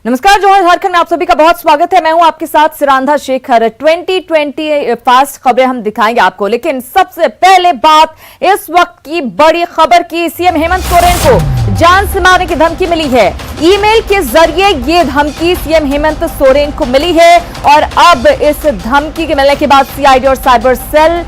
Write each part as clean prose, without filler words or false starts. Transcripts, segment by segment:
नमस्कार, जोहर झारखंड में आप सभी का बहुत स्वागत है। मैं हूं आपके साथ सिरांधा शेखर। 2020 फास्ट खबरें हम दिखाएंगे आपको, लेकिन सबसे पहले बात इस वक्त की बड़ी खबर की। सीएम हेमंत सोरेन को जान से मारने की धमकी मिली है। ईमेल के जरिए ये धमकी सीएम हेमंत सोरेन को मिली है और अब इस धमकी के मिलने के बाद सीआईडी और साइबर सेल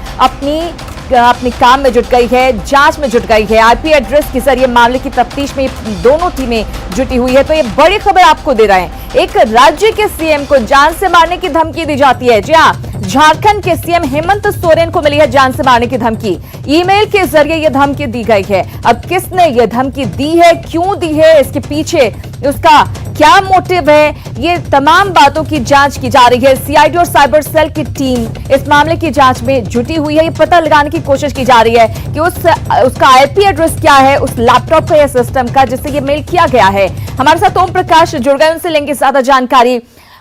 अपनी काम में जुट गई है, जांच में जुट गई है। आईपी एड्रेस के जरिए मामले की तफ्तीश में दोनों टीमें जुटी हुई है। तो ये बड़ी खबर आपको दे रहे हैं। एक राज्य के सीएम को जान से मारने की धमकी दी जाती है। जी हां, झारखंड के सीएम हेमंत सोरेन को मिली है जान से मारने की धमकी। ईमेल के जरिए यह धमकी दी गई है। अब किसने यह धमकी दी है, क्यों दी है, इसके पीछे उसका क्या मोटिव है, ये तमाम बातों की जांच की जा रही है। सीआईडी और साइबर सेल की टीम इस मामले की जांच में जुटी हुई है। ये पता लगाने की कोशिश की जा रही है कि उसका आईपी एड्रेस क्या है, उस लैपटॉप का या सिस्टम का जिससे ये मेल किया गया है। हमारे साथ ओम प्रकाश जुड़ गए, उनसे लेंगे ज्यादा जानकारी।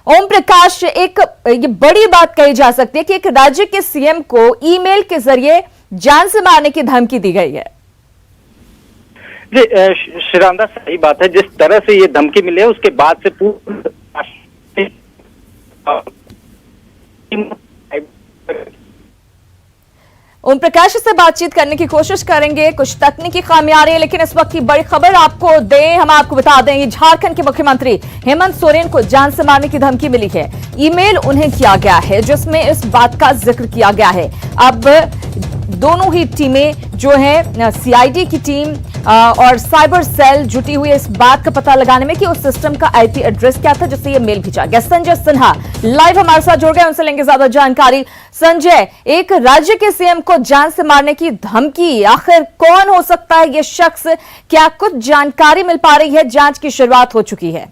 ओम प्रकाश, ये बड़ी बात कही जा सकती है कि एक राज्य के सीएम को ईमेल के जरिए जान से मारने की धमकी दी गई है। जी श्रीरांधा, सही बात है। जिस तरह से ये धमकी मिली है उसके बाद से ओम प्रकाश से बातचीत करने की कोशिश करेंगे। कुछ तकनीकी खामी आ रही है, लेकिन इस वक्त की बड़ी खबर आपको हम आपको बता दें, ये झारखंड के मुख्यमंत्री हेमंत सोरेन को जान से मारने की धमकी मिली है। ईमेल उन्हें किया गया है जिसमें इस बात का जिक्र किया गया है। अब दोनों ही टीमें जो है, सीआईडी की टीम और साइबर सेल जुटी हुई है इस बात का पता लगाने में कि उस सिस्टम का आईपी एड्रेस क्या था जिससे ये मेल भेजा गया। संजय सिन्हा लाइव हमारे साथ जुड़ गए, उनसे लेंगे ज्यादा जानकारी। संजय, एक राज्य के सीएम को जान से मारने की धमकी, आखिर कौन हो सकता है ये शख्स? क्या कुछ जानकारी मिल पा रही है? जांच की शुरुआत हो चुकी है।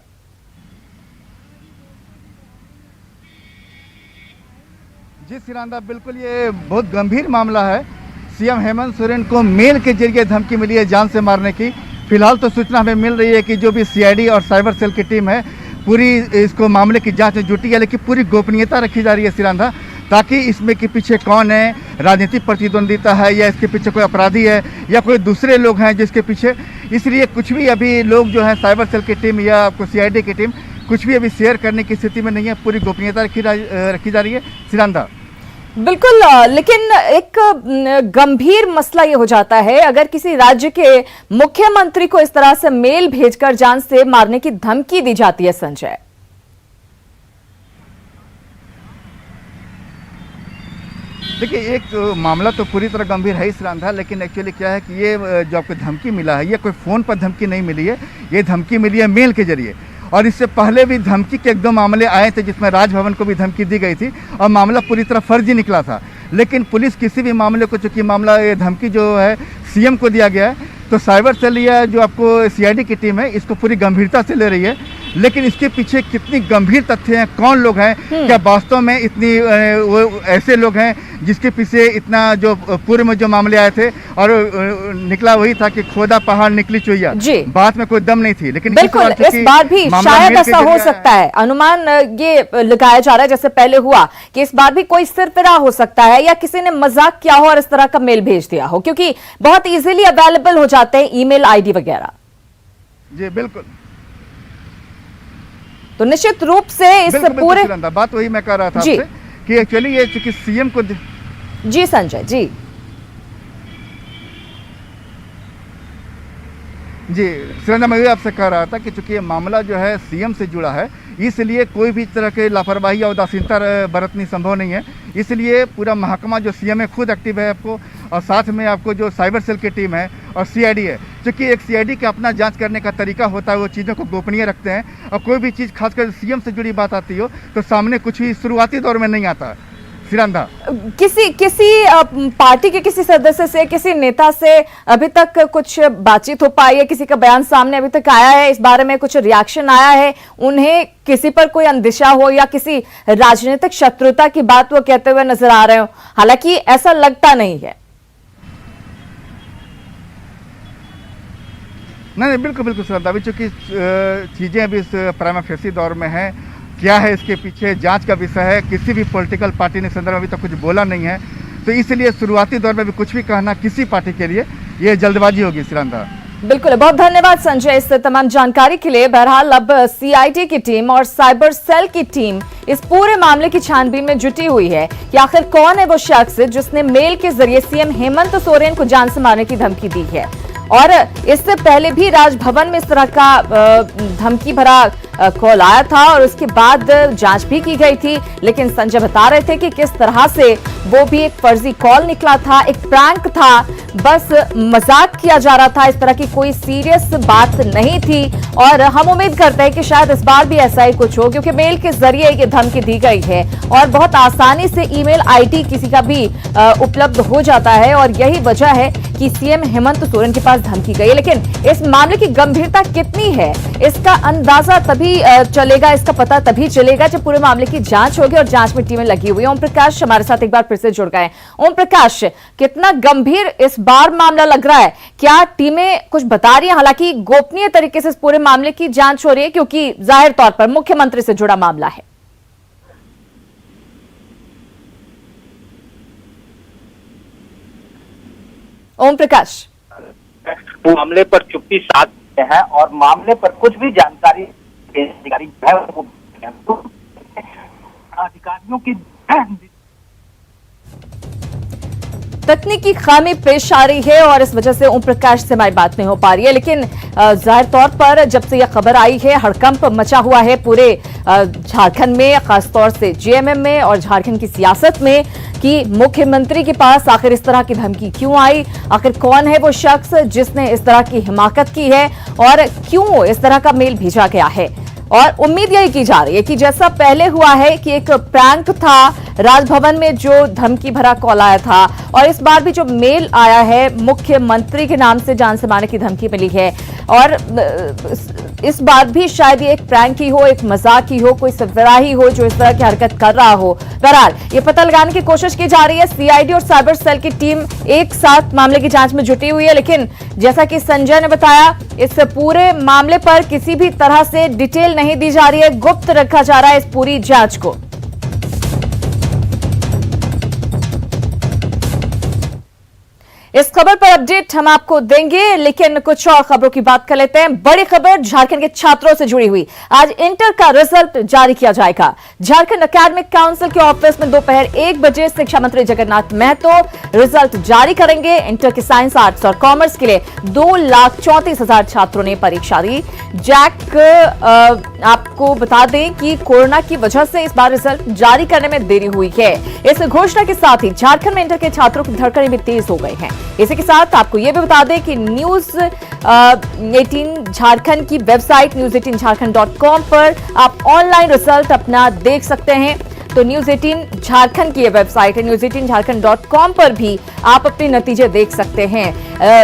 जी सिरांदा, बिल्कुल ये बहुत गंभीर मामला है। सीएम हेमंत सोरेन को मेल के जरिए धमकी मिली है जान से मारने की। फिलहाल तो सूचना हमें मिल रही है कि जो भी सीआईडी और साइबर सेल की टीम है पूरी इसको मामले की जांच में जुटी है, लेकिन पूरी गोपनीयता रखी जा रही है सिरांदा, ताकि इसमें के पीछे कौन है, राजनीतिक प्रतिद्वंदिता है या इसके पीछे कोई अपराधी है या कोई दूसरे लोग हैं जिसके पीछे। इसलिए कुछ भी अभी लोग जो है साइबर सेल की टीम या आपको सीआईडी की टीम कुछ भी अभी शेयर करने की स्थिति में नहीं है। पूरी गोपनीयता रखी जा रही है सिरांदा। बिल्कुल, लेकिन एक गंभीर मसला ये हो जाता है अगर किसी राज्य के मुख्यमंत्री को इस तरह से मेल भेजकर जान से मारने की धमकी दी जाती है। संजय, देखिए, एक मामला तो पूरी तरह गंभीर है सिरांधा, लेकिन एक्चुअली क्या है कि ये जो आपको धमकी मिला है ये कोई फ़ोन पर धमकी नहीं मिली है, ये धमकी मिली है मेल के जरिए। और इससे पहले भी धमकी के 1-2 मामले आए थे जिसमें राजभवन को भी धमकी दी गई थी और मामला पूरी तरह फर्जी निकला था। लेकिन पुलिस किसी भी मामले को, चूंकि मामला ये धमकी जो है सीएम को दिया गया है, तो साइबर सेल या जो आपको सीआईडी की टीम है इसको पूरी गंभीरता से ले रही है। लेकिन इसके पीछे कितनी गंभीर तथ्य हैं, कौन लोग हैं, क्या वास्तव में इतनी वो ऐसे लोग हैं जिसके पीछे इतना जो पूर्व में जो मामले आए थे और निकला वही था कि खोदा पहाड़ निकली चुईया, बात में कोई दम नहीं थी। लेकिन बिल्कुल इस बार भी शायद ऐसा हो सकता है, अनुमान ये लगाया जा रहा है जैसे पहले हुआ कि इस बार भी कोई सिरफिरा हो सकता है या किसी ने मजाक किया हो और इस तरह का मेल भेज दिया हो, क्योंकि बहुत इजीली अवेलेबल हो जाते हैं ईमेल आईडी वगैरह। जी बिल्कुल, तो निश्चित रूप से इस पूरे बात वही मैं कह रहा था आपसे कि एक्चुअली ये चूंकि सीएम को। जी संजय जी सिरंजा, मैं भी आपसे कह रहा था कि चूंकि ये मामला जो है सीएम से जुड़ा है, इसलिए कोई भी तरह के लापरवाही या उदासीनता बरतनी संभव नहीं है। इसलिए पूरा महकमा जो सीएम है खुद एक्टिव है आपको, और साथ में आपको जो साइबर सेल की टीम है और सीआईडी है। क्योंकि एक सीआईडी का अपना जांच करने का तरीका होता है, वो चीज़ों को गोपनीय रखते हैं और कोई भी चीज़ खासकर सीएम से जुड़ी बात आती हो तो सामने कुछ भी शुरुआती दौर में नहीं आता। सिरांधा, किसी पार्टी के किसी सदस्य से, किसी नेता से अभी तक कुछ बातचीत हो पाई है? किसी का बयान सामने अभी तक आया है? इस बारे में कुछ रिएक्शन आया है? उन्हें किसी पर कोई अंदेशा हो या किसी राजनीतिक शत्रुता की बात वो कहते हुए नजर आ रहे हो? हालांकि ऐसा लगता नहीं है। नहीं, बिल्कुल बिल्कुल सिरांधा, अभी चूंकि चीज़ें अभी इस प्राइमा फेसी दौर में हैं, क्या है इसके पीछे जांच का विषय है। किसी भी पॉलिटिकल पार्टी ने संदर्भ में अभी तक कुछ बोला नहीं है, तो इसलिए शुरुआती दौर में भी कुछ भी कहना किसी पार्टी के लिए ये जल्दबाजी होगी सिरांधा। बिल्कुल, बहुत धन्यवाद संजय इस तमाम जानकारी के लिए। बहरहाल अब सीआईडी की टीम और साइबर सेल की टीम इस पूरे मामले की छानबीन में जुटी हुई है कि आखिर कौन है वो शख्स जिसने मेल के जरिए सीएम हेमंत सोरेन को जान से मारने की धमकी दी है। और इससे पहले भी राजभवन में इस तरह का धमकी भरा कॉल आया था और उसके बाद जांच भी की गई थी, लेकिन संजय बता रहे थे कि किस तरह से वो भी एक फर्जी कॉल निकला था, एक प्रैंक था, बस मजाक किया जा रहा था, इस तरह की कोई सीरियस बात नहीं थी। और हम उम्मीद करते हैं कि शायद इस बार भी ऐसा ही कुछ हो, क्योंकि मेल के जरिए ये धमकी दी गई है और बहुत आसानी से ईमेल आईडी किसी का भी उपलब्ध हो जाता है और यही वजह है कि सीएम हेमंत सोरेन के पास धमकी गई है। लेकिन इस मामले की गंभीरता कितनी है इसका अंदाजा तभी चलेगा, इसका पता तभी चलेगा जब पूरे मामले की जांच होगी और जांच में टीमें लगी हुई हैं। ओम प्रकाश हमारे साथ एक बार फिर से जुड़ गए। ओम प्रकाश, कितना गंभीर इस बार मामला लग रहा है? क्या टीमें कुछ बता रही हैं? हालांकि गोपनीय तरीके से इस पूरे मामले की जांच हो रही है क्योंकि जाहिर तौर पर मुख्यमंत्री से जुड़ा मामला है। ओम प्रकाश, मामले पर चुप्पी साध है और मामले पर कुछ भी जानकारी अधिकारी है वो अधिकारियों की तकनीकी खामी पेश आ रही है और इस वजह से ओम प्रकाश से हमारी बात नहीं हो पा रही है। लेकिन जाहिर तौर पर जब से यह खबर आई है हड़कंप मचा हुआ है पूरे झारखंड में, खासतौर से जेएमएम में और झारखंड की सियासत में कि मुख्यमंत्री के पास आखिर इस तरह की धमकी क्यों आई, आखिर कौन है वो शख्स जिसने इस तरह की हिमाकत की है और क्यों इस तरह का मेल भेजा गया है। और उम्मीद यही की जा रही है कि जैसा पहले हुआ है कि एक प्रैंक था, राजभवन में जो धमकी भरा कॉल आया था और इस बार भी जो मेल आया है मुख्यमंत्री के नाम से जान से मारने की धमकी मिली है और इस बार भी शायद ये एक प्रैंक ही हो, एक मजाक ही हो, कोई सफरा ही हो जो इस तरह की हरकत कर रहा हो। बहरहाल ये पता लगाने की कोशिश की जा रही है। सीआईडी और साइबर सेल की टीम एक साथ मामले की जांच में जुटी हुई है, लेकिन जैसा कि संजय ने बताया इस पूरे मामले पर किसी भी तरह से डिटेल नहीं दी जा रही है, गुप्त रखा जा रहा है इस पूरी जांच को। इस खबर पर अपडेट हम आपको देंगे, लेकिन कुछ और खबरों की बात कर लेते हैं। बड़ी खबर झारखंड के छात्रों से जुड़ी हुई। आज इंटर का रिजल्ट जारी किया जाएगा। झारखंड एकेडमिक काउंसिल के ऑफिस में दोपहर 1 बजे शिक्षा मंत्री जगन्नाथ महतो रिजल्ट जारी करेंगे। इंटर के साइंस, आर्ट्स और कॉमर्स के लिए 2,34,000 छात्रों ने परीक्षा दी। जैक आपको बता दें कि कोरोना की वजह से इस बार रिजल्ट जारी करने में देरी हुई है। इस घोषणा के साथ ही झारखंड में इंटर के छात्रों की धड़कनें भी तेज हो गई हैं। इसी के साथ आपको यह भी बता दें कि न्यूज 18 झारखंड की वेबसाइट news18jharkhand.com पर आप ऑनलाइन रिजल्ट अपना देख सकते हैं। तो न्यूज 18 झारखंड की वेबसाइट है, news18jharkhand.com पर भी आप अपने नतीजे देख सकते हैं।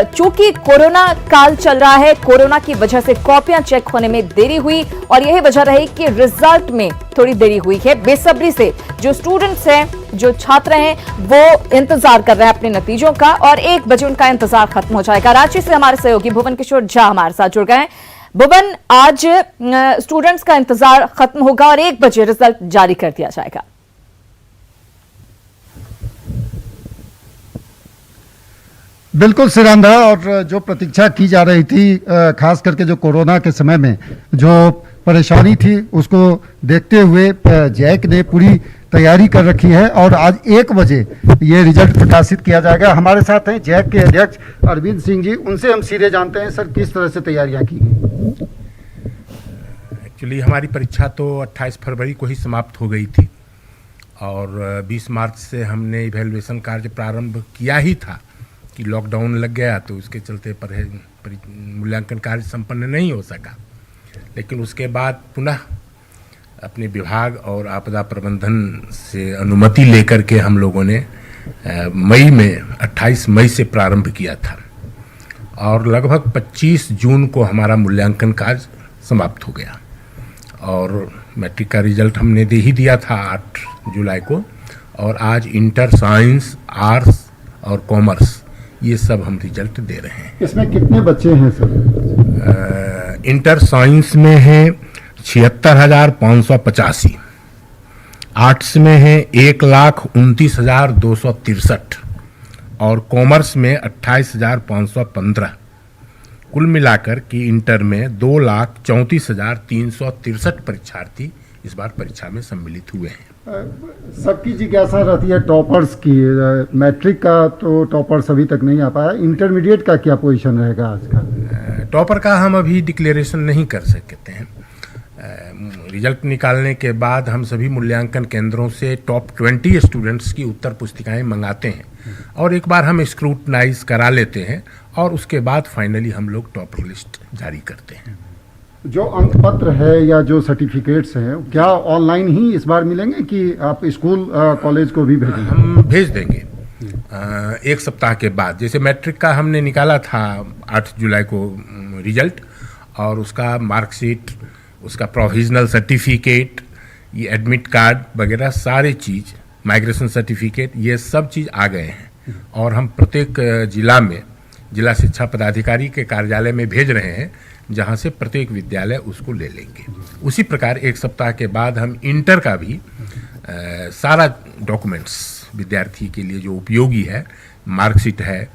चूंकि कोरोना काल चल रहा है, कोरोना की वजह से कॉपियां चेक होने में देरी हुई और यही वजह रही कि रिजल्ट में थोड़ी देरी हुई है। बेसब्री से जो स्टूडेंट्स हैं, जो छात्र हैं, वो इंतजार कर रहे हैं अपने नतीजों का और 1 बजे उनका इंतजार खत्म हो जाएगा। रांची से हमारे सहयोगी भुवन किशोर झा हमारे साथ जुड़ गए हैं। भुवन, आज स्टूडेंट्स का इंतजार खत्म होगा और 1 बजे रिजल्ट जारी कर दिया जाएगा। बिल्कुल सिरांधा, और जो प्रतीक्षा की जा रही थी, खास करके जो कोरोना के समय में जो परेशानी थी उसको देखते हुए जैक ने पूरी तैयारी कर रखी है और आज 1 बजे ये रिजल्ट प्रकाशित किया जाएगा। हमारे साथ हैं जैक के अध्यक्ष अरविंद सिंह जी, उनसे हम सीधे जानते हैं सर किस तरह से तैयारियां की गई। एक्चुअली हमारी परीक्षा तो 28 फरवरी को ही समाप्त हो गई थी और 20 मार्च से हमने इवैल्यूएशन कार्य प्रारंभ किया ही था कि लॉकडाउन लग गया तो उसके चलते मूल्यांकन कार्य संपन्न नहीं हो सका। लेकिन उसके बाद पुनः अपने विभाग और आपदा प्रबंधन से अनुमति लेकर के हम लोगों ने मई में 28 मई से प्रारंभ किया था और लगभग 25 जून को हमारा मूल्यांकन कार्य समाप्त हो गया और मैट्रिक का रिजल्ट हमने दे ही दिया था 8 जुलाई को। और आज इंटर, साइंस, आर्ट्स और कॉमर्स ये सब हम रिजल्ट दे रहे हैं। इसमें कितने बच्चे हैं सर? इंटर साइंस में है 76,585, आर्ट्स में है 1,29,263 और कॉमर्स में 28,515, कुल मिलाकर कि इंटर में 2,34,363 परीक्षार्थी इस बार परीक्षा में सम्मिलित हुए हैं। सबकी जिज्ञासा रहती है टॉपर्स की। मैट्रिक का तो टॉपर्स अभी तक नहीं आ पाया, इंटरमीडिएट का क्या पोजीशन रहेगा आज का? टॉपर का हम अभी डिक्लेरेशन नहीं कर सकते हैं। रिजल्ट निकालने के बाद हम सभी मूल्यांकन केंद्रों से टॉप 20 स्टूडेंट्स की उत्तर पुस्तिकाएं मंगाते हैं और एक बार हम स्क्रूटनाइज करा लेते हैं और उसके बाद फाइनली हम लोग टॉपर लिस्ट जारी करते हैं। जो अंक पत्र है या जो सर्टिफिकेट्स हैं क्या ऑनलाइन ही इस बार मिलेंगे कि आप स्कूल कॉलेज को भी भेजेंगे? हम भेज देंगे एक सप्ताह के बाद। जैसे मैट्रिक का हमने निकाला था 8 जुलाई को रिजल्ट, और उसका मार्कशीट, उसका प्रोविजनल सर्टिफिकेट, ये एडमिट कार्ड वगैरह सारे चीज़, माइग्रेशन सर्टिफिकेट, ये सब चीज़ आ गए हैं और हम प्रत्येक जिला में जिला शिक्षा पदाधिकारी के कार्यालय में भेज रहे हैं, जहां से प्रत्येक विद्यालय उसको ले लेंगे। उसी प्रकार एक सप्ताह के बाद हम इंटर का भी सारा डॉक्यूमेंट्स विद्यार्थी के लिए जो उपयोगी है, मार्कशीट है,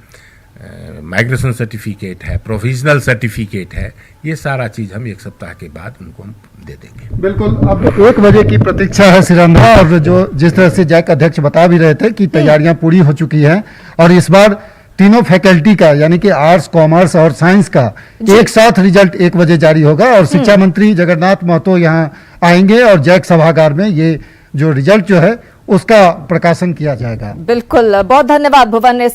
माइग्रेशन सर्टिफिकेट है, प्रोविजनल सर्टिफिकेट है, ये सारा चीज़ हम एक सप्ताह के बाद उनको हम दे देंगे। बिल्कुल। अब 1 बजे की प्रतीक्षा है सिरंधा, और जो जिस तरह से जैक अध्यक्ष बता भी रहे थे कि तैयारियां पूरी हो चुकी हैं और इस बार तीनों फैकल्टी का यानी कि आर्ट्स, कॉमर्स और साइंस का एक साथ रिजल्ट 1 बजे जारी होगा और शिक्षा मंत्री जगन्नाथ महतो यहाँ आएंगे और जैक सभागार में ये जो रिजल्ट जो है उसका प्रकाशन किया जाएगा। बिल्कुल, बहुत धन्यवाद भुवन।